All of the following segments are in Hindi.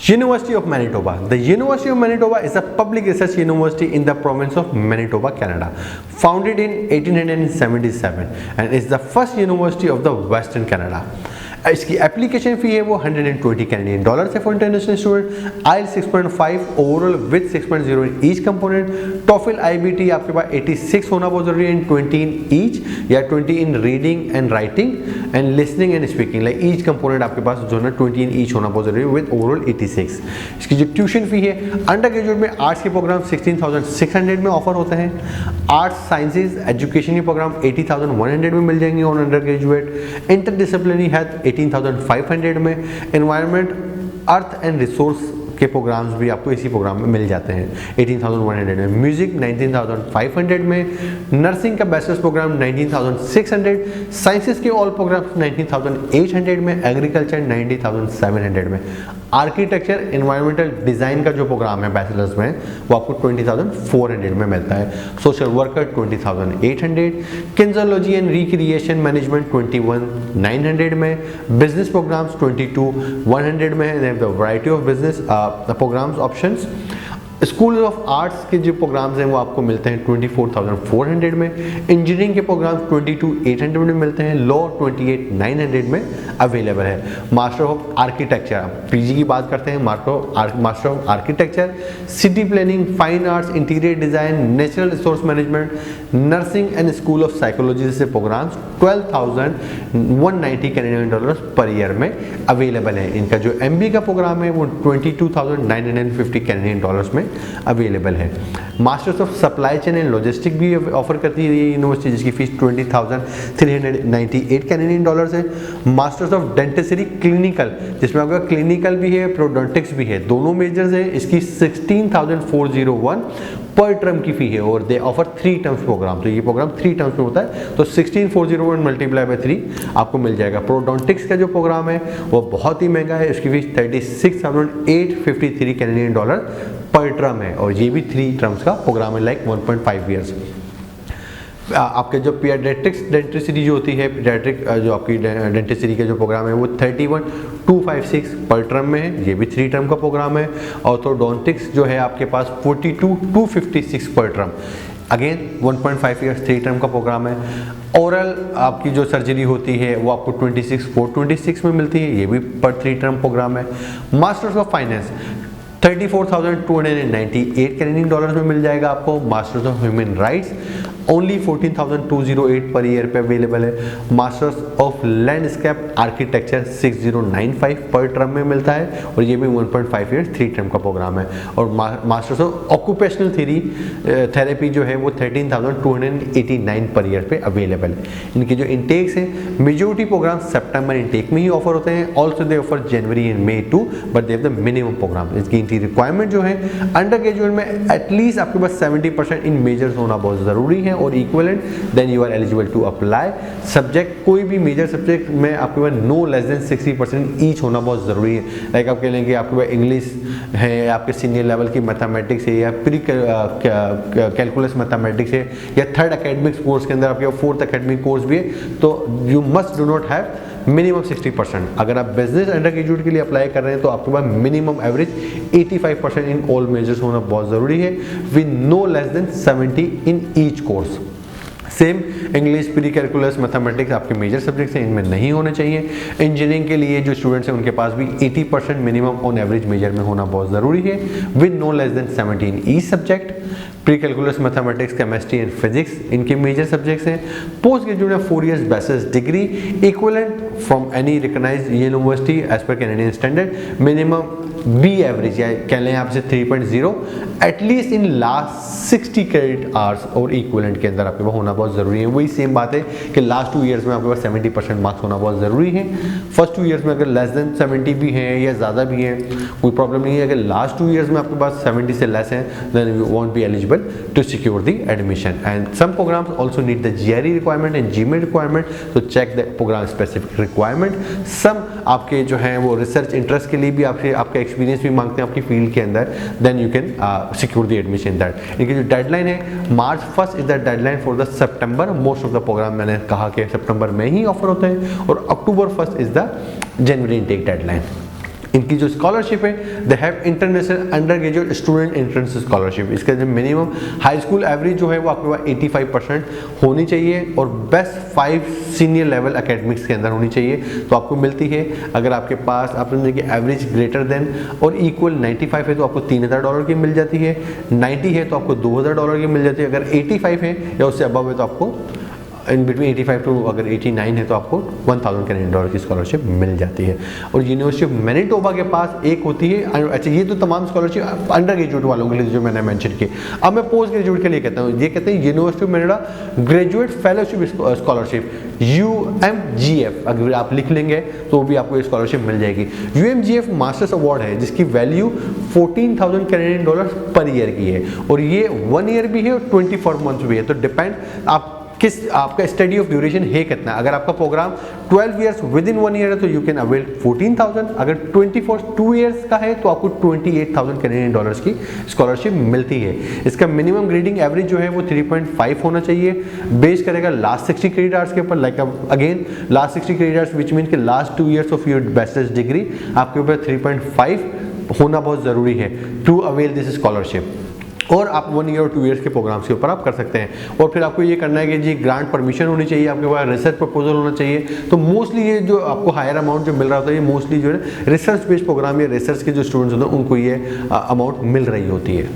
University of Manitoba. The University of Manitoba is a public research university in the province of Manitoba, Canada. Founded in 1877 and is the first university of the Western Canada. इसकी एप्लीकेशन फ़ी है वो 120 कैनेडियन डॉलर है फॉर इंटरनेशनल स्टूडेंट। आइल 6.5 overall with 6.0 in each component. TOEFL IBT आपके पास 86 होना बहुत जरूरी है इन 20 इन ईच या 20 इन reading and writing and listening and speaking. Like each component आपके पास जो है ना 20 इन ईच होना बहुत जरूरी है विद ओवरऑल 86। इसकी जो ट्यूशन फ़ी है अंडर ग्रेजुएट में आर्ट्स के प्रोग्राम 16,600 में ऑफर होते हैं। आर्ट्स साइंसेज एजुकेशन के प्रोग्राम 80,100 में मिल जाएंगे on under graduate. Interdisciplinary health 18,500 में। एनवायरनमेंट अर्थ एंड रिसोर्स के प्रोग्राम्स भी आपको इसी प्रोग्राम में मिल जाते हैं 18,100 में। म्यूजिक 19,500 में। नर्सिंग का बैचलर्स प्रोग्राम 19,600। साइंसेस के ऑल प्रोग्राम्स 19,800 में। एग्रीकल्चर 90,700 में। आर्किटेक्चर एनवायरमेंटल डिज़ाइन का जो प्रोग्राम है बैचलर्स में वो आपको 20,400 में मिलता है। Social worker 20,800। Kinesiology and recreation management 21,900 में। बिजनेस प्रोग्राम्स 22,100 में है। Variety of business programs options. School of arts के जो प्रोग्राम्स हैं वो आपको मिलते हैं 24,400 में। इंजीनियरिंग के प्रोग्राम्स 22,800 में मिलते हैं। लॉ 28,900 में अवेलेबल है। मास्टर ऑफ आर्किटेक्चर PG की बात करते हैं। Master of architecture, city planning, fine arts, interior design, natural resource management, nursing and school of psychology जैसे प्रोग्राम्स 12,190 कैनेडियन डॉलर पर ईयर में अवेलेबल है। इनका जो MBA का प्रोग्राम है वो 22,950 कैनेडियन डॉलर्स में अवेलेबल है। Masters of supply chain and logistic भी ऑफर करती है ये यूनिवर्सिटी जिसकी फीस 20,398 कैनेडियन डॉलर्स है। मास्टर्स ऑफ डेंटिस्ट्री क्लिनिकल जिसमें आपका क्लिनिकल भी है प्रोडोंटिक्स भी है, दोनों मेजर्स हैं। इसकी 16,401 पर टर्म की फी है और दे ऑफर 3 टर्म्स प्रोग्राम। तो ये प्रोग्राम 3 टर्म्स में होता है तो 16,401 मल्टीप्लाई बाय 3 आपको मिल जाएगा। प्रोडोंटिक्स का जो प्रोग्राम है वो बहुत ही महंगा है। इसकी फीस 36,853 कैनेडियन डॉलर पर टर्म है और ये भी 3 टर्म्स का प्रोग्राम है लाइक 1.5 ईयर्स। आपके जो पीडियाट्रिक्स डेंटिस्ट्री जो होती है पीडियाट्रिक जो आपकी डेंटिस्ट्री का जो प्रोग्राम है वो 31,256 पर टर्म में है, ये भी 3 टर्म का प्रोग्राम है। ऑर्थोडोंटिक्स जो है आपके पास 42,256 पर टर्म, अगेन 1.5 ईयर्स 3 टर्म का प्रोग्राम है। ओरल आपकी जो सर्जरी होती है वो आपको 26,426 में मिलती है, ये भी पर 3 टर्म प्रोग्राम है। Masters of finance 34,298 Canadian dollars में मिल जाएगा आपको। Masters of human rights only 14,208 per year पे अवेलेबल है। मास्टर्स ऑफ लैंडस्केप आर्किटेक्चर 6,095 पर टर्म में मिलता है और ये भी 1.5 ईयर्स 3 टर्म का प्रोग्राम है। और मास्टर्स ऑफ ऑक्यूपेशनल थेरेपी जो है वो 13,289 पर ईयर पे अवेलेबल है। इनके जो इंटेक्स हैं मेजोरिटी प्रोग्राम सितंबर इंटेक में ही ऑफर होते हैं। Also they offer January and May too, but they have the minimum program. इसकी इनकी रिक्वायरमेंट जो है अंडर ग्रेजुएट में एटलीस्ट आपके पास 70% इन मेजर्स होना बहुत ज़रूरी है और equivalent, then you are eligible to apply. Subject कोई भी मेजर सब्जेक्ट में आपके पास नो लेस देन 60% ईच होना बहुत ज़रूरी है। लाइक आप कह लें कि आपके पास इंग्लिश है, आपके सीनियर लेवल की मैथमेटिक्स है या प्री कैलकुलस मैथमेटिक्स है या 3rd एकेडमिक कोर्स के अंदर आपके 4th एकेडमिक कोर्स भी है तो you must do not have minimum 60%। अगर आप बिजनेस अंडर ग्रेजुएट के लिए अप्लाई कर रहे हैं तो आपके पास minimum average 85% in all majors होना बहुत ज़रूरी है with no less than 70 in each course. Same English, pre calculus, mathematics आपके मेजर सब्जेक्ट्स हैं, इनमें नहीं होने चाहिए। इंजीनियरिंग के लिए जो स्टूडेंट्स हैं उनके पास भी 80% मिनिमम ऑन एवरेज मेजर में होना बहुत ज़रूरी है with no less than 70 in each subject. Pre calculus, mathematics, chemistry and physics इनके मेजर सब्जेक्ट्स हैं। पोस्ट ग्रेजुएट में 4 years bachelors degree equivalent from any recognised university as per Canadian standard. Minimum B average या कह लें आपसे 3.0 at least in last 60 credit hours और इक्विवेलेंट के अंदर आपके पास होना बहुत ज़रूरी है। वही सेम बात है कि लास्ट 2 ईयर्स में आपके पास 70% मार्क्स होना बहुत ज़रूरी है। फर्स्ट 2 ईयर्स में अगर लेस देन 70 भी हैं या ज़्यादा भी हैं कोई प्रॉब्लम नहीं है। अगर लास्ट 2 ईयर्स में आपके पास 70 से लेस हैं than you won't be eligible to secure the admission. And some programs also need the GRE requirement and GMAT requirement, तो check the program specific requirement. Some आपके जो हैं वो रिसर्च इंटरेस्ट के लिए भी आपका एक्सपीरियंस भी मांगते हैं आपकी फील्ड के अंदर, then you can secure the admission that. इनकी जो डेडलाइन है March 1 is the deadline for the September. Most of the program मैंने कहा कि सितंबर में ही ऑफर होते हैं और October 1 is the January intake deadline. इनकी जो स्कॉलरशिप है they have international under graduate student entrance scholarship. इसका जो मिनिमम हाई स्कूल एवरेज जो है वो आपके पास 85% होनी चाहिए और बेस्ट 5 सीनियर लेवल एकेडमिक्स के अंदर होनी चाहिए तो आपको मिलती है। अगर आपके पास आपने कि एवरेज ग्रेटर देन और इक्वल 95 है तो आपको $3000 की मिल जाती है, 90 है तो आपको $2000 की मिल जाती है, अगर 85 है या उससे अबव है तो आपको इन बिटवीन 85 टू अगर 89 है तो आपको $1000 की स्कॉलरशिप मिल जाती है। और यूनिवर्सिटी ऑफ मैनिटोबा के पास एक होती है, अच्छा ये तो तमाम स्कॉलरशिप अंडर ग्रेजुएट वालों के लिए जो मैंने मेंशन की। अब मैं पोस्ट ग्रेजुएट के लिए कहता हूँ, ये कहते हैं university of Manitoba graduate fellowship scholarship UMGF, अगर आप लिख लेंगे तो भी आपको ये स्कॉलरशिप मिल जाएगी। UMGF मास्टर्स अवार्ड है जिसकी वैल्यू $14,000 पर ईयर की है और ये 1 ईयर भी है और 24 मंथ्स भी है। तो डिपेंड आप किस आपका स्टडी ऑफ ड्यूरेशन है कितना। अगर आपका program 12 years within 1 year है तो यू कैन अवेल 14,000, अगर 2 ईयर्स का है तो आपको $28,000 की स्कॉलरशिप मिलती है। इसका मिनिमम ग्रेडिंग एवरेज जो है वो 3.5 होना चाहिए, बेस करेगा लास्ट 60 क्रेडिट आवर्स के ऊपर। Like again last 60 credit hours which mean के last 2 years of your bachelors degree आपके ऊपर 3.5 होना बहुत ज़रूरी है टू अवेल दिस स्कॉलरशिप। और आप 1 ईयर और 2 ईयर्स के प्रोग्राम्स के ऊपर आप कर सकते हैं। और फिर आपको ये करना है कि जी ग्रांट परमिशन होनी चाहिए, आपके पास रिसर्च प्रपोजल होना चाहिए। तो मोस्टली ये जो आपको हायर अमाउंट जो मिल रहा होता है ये मोस्टली जो है रिसर्च बेस्ड प्रोग्राम या रिसर्च के जो स्टूडेंट्स होते हैं उनको ये अमाउंट मिल रही होती है।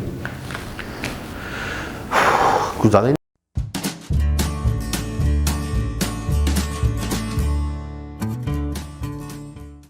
कुछ ज़्यादा